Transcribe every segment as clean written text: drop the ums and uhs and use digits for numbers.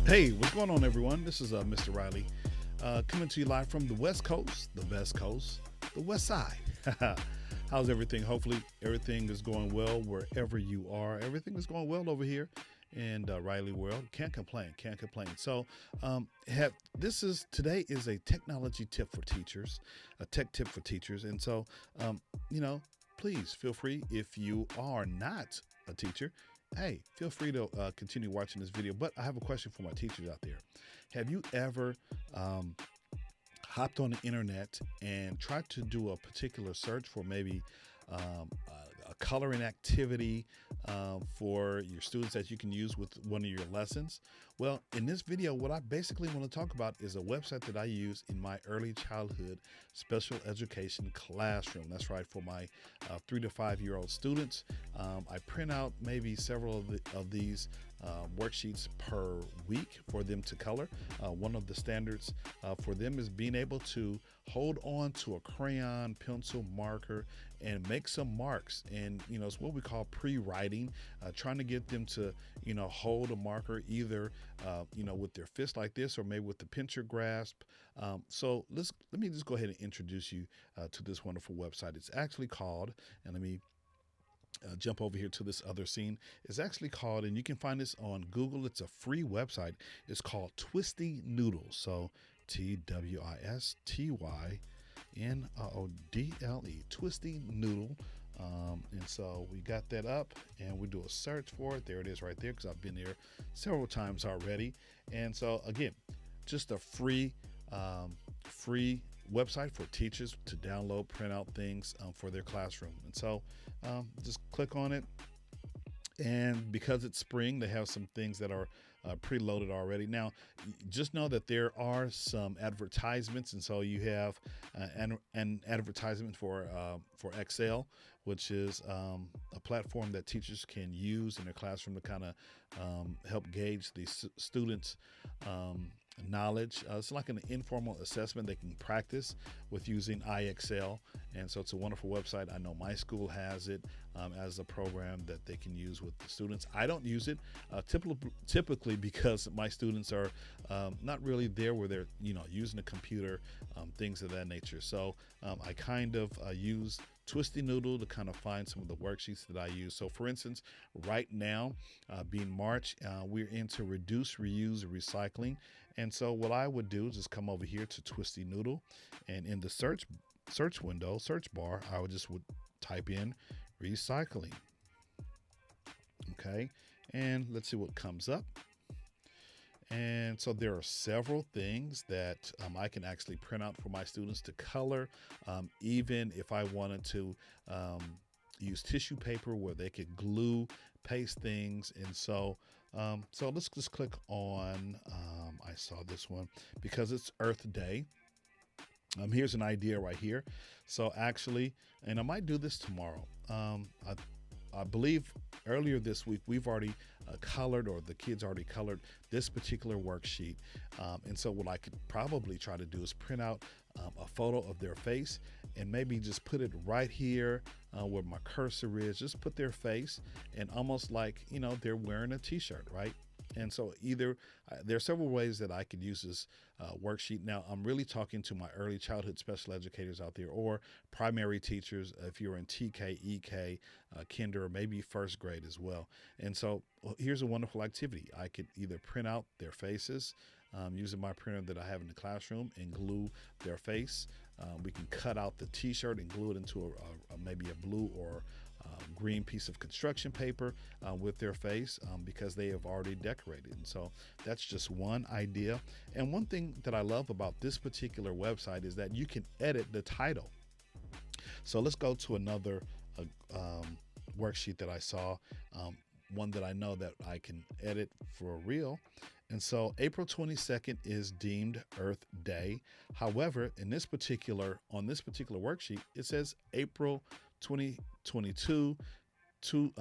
Hey, what's going on, everyone? This is Mr. Riley coming to you live from the West Coast, the best coast, the West Side. How's everything? Hopefully, everything is going well wherever you are. Everything is going well over here in Riley World. Can't complain. Can't complain. So, today is a technology tip for teachers, a tech tip for teachers, and so you know, please feel free if you are not a teacher. Hey, feel free to continue watching this video. But I have a question for my teachers out there. Have you ever um, hopped on the internet and tried to do a particular search for maybe a coloring activity for your students that you can use with one of your lessons? Well, in this video, what I basically want to talk about is a website that I use in my early childhood special education classroom. That's right, for my 3 to 5 year old students. I print out maybe several of these worksheets per week for them to color. One of the standards for them is being able to hold on to a crayon, pencil, marker, and make some marks. And it's what we call pre-writing, trying to get them to hold a marker either with their fist like this, or maybe with the pincher grasp. So let me just go ahead and introduce you to this wonderful website. It's actually called, and let me jump over here to this other scene. It's actually called, and you can find this on Google. It's a free website. It's called Twisty Noodle. So TWISTYNOODLE, Twisty Noodle. And so we got that up, and we do a search for it. There it is right there, because I've been there several times already. And so again, just a free website for teachers to download, print out things for their classroom. And so just click on it. And because it's spring, they have some things that are preloaded already. Now, just know that there are some advertisements, and so you have an advertisement for Excel, which is a platform that teachers can use in their classroom to kind of help gauge the students' knowledge. It's like an informal assessment they can practice with using iExcel, and so it's a wonderful website. I know my school has it as a program that they can use with the students. I don't use it typically because my students are not really there where they're using a computer, things of that nature. So I kind of use Twisty Noodle to kind of find some of the worksheets that I use. So for instance, right now, being March, we're into reduce, reuse, recycling. And so what I would do is just come over here to Twisty Noodle, and in the search window, search bar, I would type in recycling. Okay, and let's see what comes up. And so there are several things that I can actually print out for my students to color, even if I wanted to use tissue paper where they could glue, paste things. And so let's just click on, I saw this one because it's Earth Day. Here's an idea right here. So actually, and I might do this tomorrow. I believe earlier this week we've already colored, or the kids already colored this particular worksheet. And so what I could probably try to do is print out a photo of their face and maybe just put it right here where my cursor is. Just put their face, and almost like they're wearing a t-shirt, right? And so there are several ways that I could use this worksheet. Now, I'm really talking to my early childhood special educators out there, or primary teachers if you're in TK, EK, kinder, or maybe first grade as well. And so here's a wonderful activity. I could either print out their faces using my printer that I have in the classroom and glue their face. We can cut out the t-shirt and glue it into maybe a blue or green piece of construction paper with their face because they have already decorated. And so that's just one idea. And one thing that I love about this particular website is that you can edit the title. So let's go to another worksheet that I saw, one that I know that I can edit for real. And so April 22nd is deemed Earth Day. However, on this particular worksheet, it says April 2022 to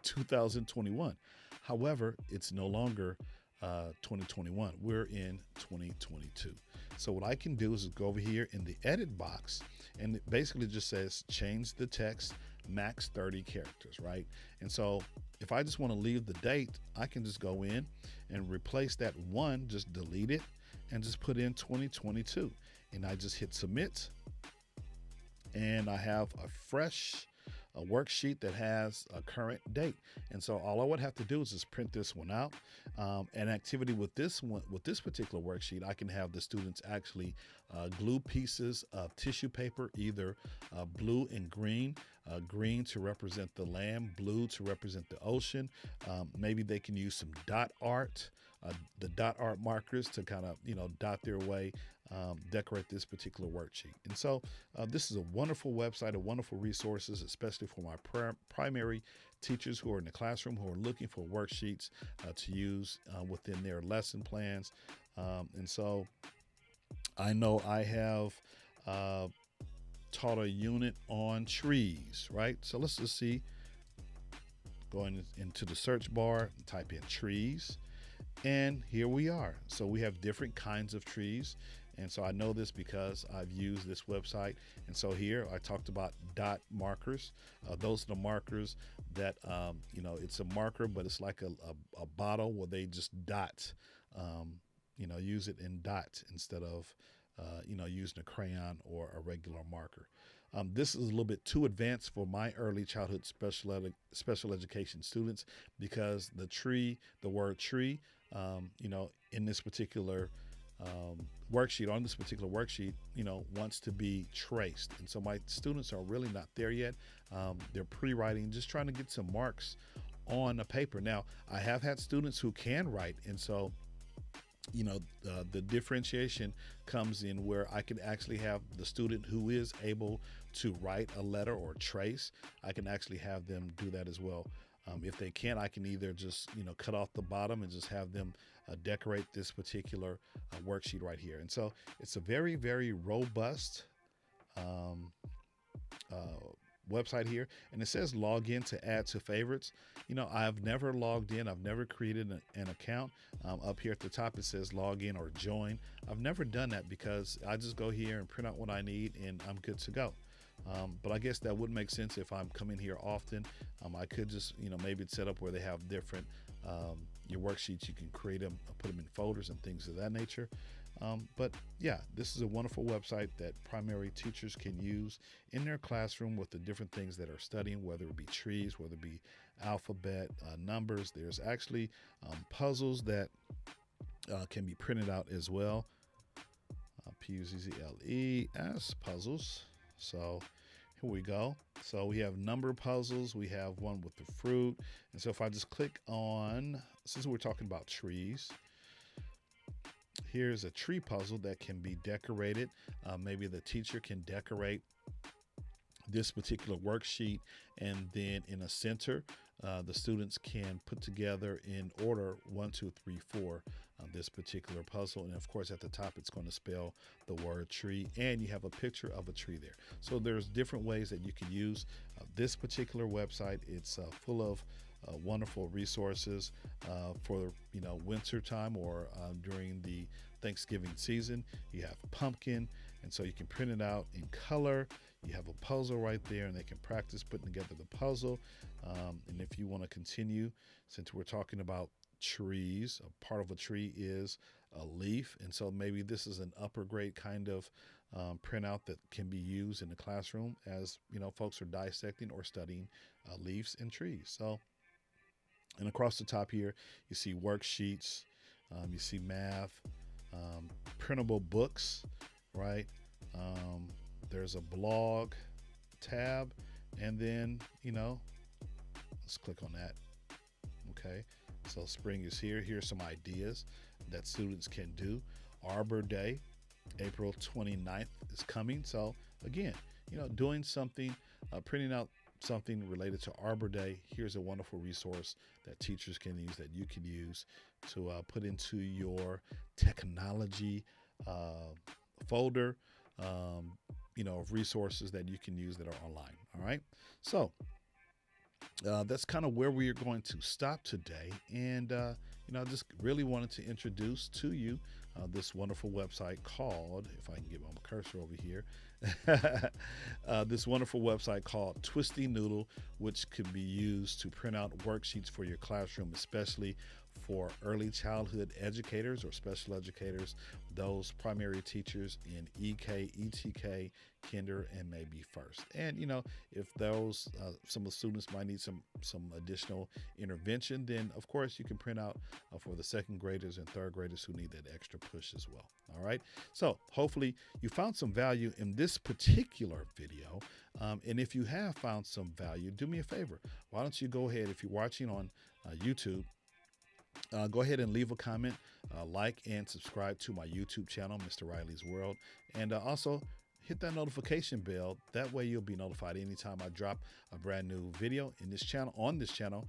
2021. However, it's no longer 2021. We're in 2022. So what I can do is go over here in the edit box, and it basically just says change the text max 30 characters, right? And so if I just want to leave the date, I can just go in and replace that one, just delete it, and just put in 2022. And I just hit submit, and I have a fresh worksheet that has a current date. And so all I would have to do is just print this one out. An activity with this one, with this particular worksheet, I can have the students actually glue pieces of tissue paper, either blue and green. Green to represent the land, blue to represent the ocean. Maybe they can use some dot art, the dot art markers to kind of, dot their way, decorate this particular worksheet. And so this is a wonderful website, a wonderful resources, especially for my primary teachers who are in the classroom, who are looking for worksheets to use within their lesson plans. And so I know I have taught a unit on trees, right? So let's just see, going into the search bar, type in trees, and here we are. So we have different kinds of trees. And so I know this because I've used this website. And so here I talked about dot markers. Those are the markers that, it's a marker, but it's like a bottle where they just dot, use it in dots instead of, using a crayon or a regular marker. This is a little bit too advanced for my early childhood special education students, because the word tree, in this particular worksheet, wants to be traced. And so my students are really not there yet. They're pre-writing, just trying to get some marks on a paper. Now, I have had students who can write, and so the differentiation comes in where I can actually have the student who is able to write a letter or trace. I can actually have them do that as well. If they can't, I can either just cut off the bottom and just have them decorate this particular worksheet right here. And so it's a very, very robust website here, and it says log in to add to favorites. I've never logged in. I've never created an account. Up here at the top it says log in or join. I've never done that because I just go here and print out what I need and I'm good to go. But I guess that would make sense if I'm coming here often. I could just maybe it's set up where they have different your worksheets. You can create them, put them in folders and things of that nature. But yeah, this is a wonderful website that primary teachers can use in their classroom with the different things that are studying, whether it be trees, whether it be alphabet, numbers. There's actually puzzles that can be printed out as well. Puzzles, puzzles. So here we go. So we have number puzzles. We have one with the fruit. And so if I just click on, since we're talking about trees, here's a tree puzzle that can be decorated. Maybe the teacher can decorate this particular worksheet, and then in a center, the students can put together in order 1, 2, 3, 4 this particular puzzle. And of course, at the top, it's going to spell the word tree, and you have a picture of a tree there. So there's different ways that you can use this particular website. It's full of wonderful resources for winter time or during the Thanksgiving season. You have pumpkin, and so you can print it out in color. You have a puzzle right there, and they can practice putting together the puzzle. And if you want to continue, since we're talking about trees, a part of a tree is a leaf, and so maybe this is an upper grade kind of printout that can be used in the classroom as folks are dissecting or studying leaves and trees. So, and across the top here, you see worksheets, you see math, printable books, right? There's a blog tab, and then, let's click on that. Okay, so spring is here. Here's some ideas that students can do. Arbor Day, April 29th is coming. So again, doing something, printing out something related to Arbor Day. Here's a wonderful resource that teachers can use, that you can use to put into your technology folder, of resources that you can use that are online. All right. So that's kind of where we are going to stop today. And, I just really wanted to introduce to you this wonderful website called, if I can get my cursor over here, this wonderful website called Twisty Noodle, which can be used to print out worksheets for your classroom, especially for early childhood educators or special educators, those primary teachers in EK, ETK, kinder, and maybe first. And if those some of the students might need some additional intervention, then of course you can print out for the second graders and third graders who need that extra push as well. All right. So hopefully you found some value in this particular video. And if you have found some value, do me a favor. Why don't you go ahead, if you're watching on YouTube, go ahead and leave a comment, like and subscribe to my YouTube channel, Mr. Riley's World, and also hit that notification bell. That way you'll be notified anytime I drop a brand new video in this channel. On this channel,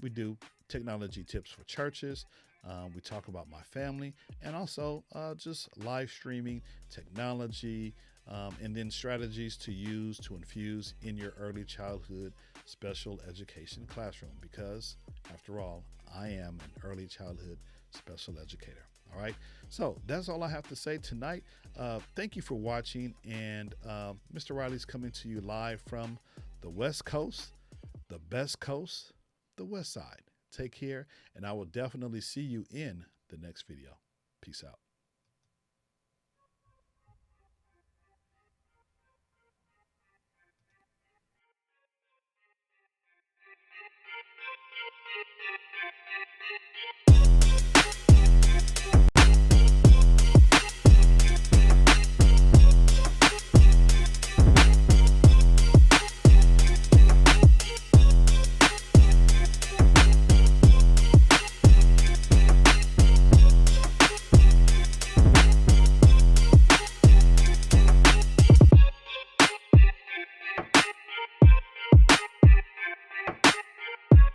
we do technology tips for churches. We talk about my family, and also just live streaming technology, and then strategies to use to infuse in your early childhood special education classroom, because after all, I am an early childhood special educator. All right. So that's all I have to say tonight. Thank you for watching. And Mr. Riley's coming to you live from the West Coast, the best coast, the West Side. Take care. And I will definitely see you in the next video. Peace out.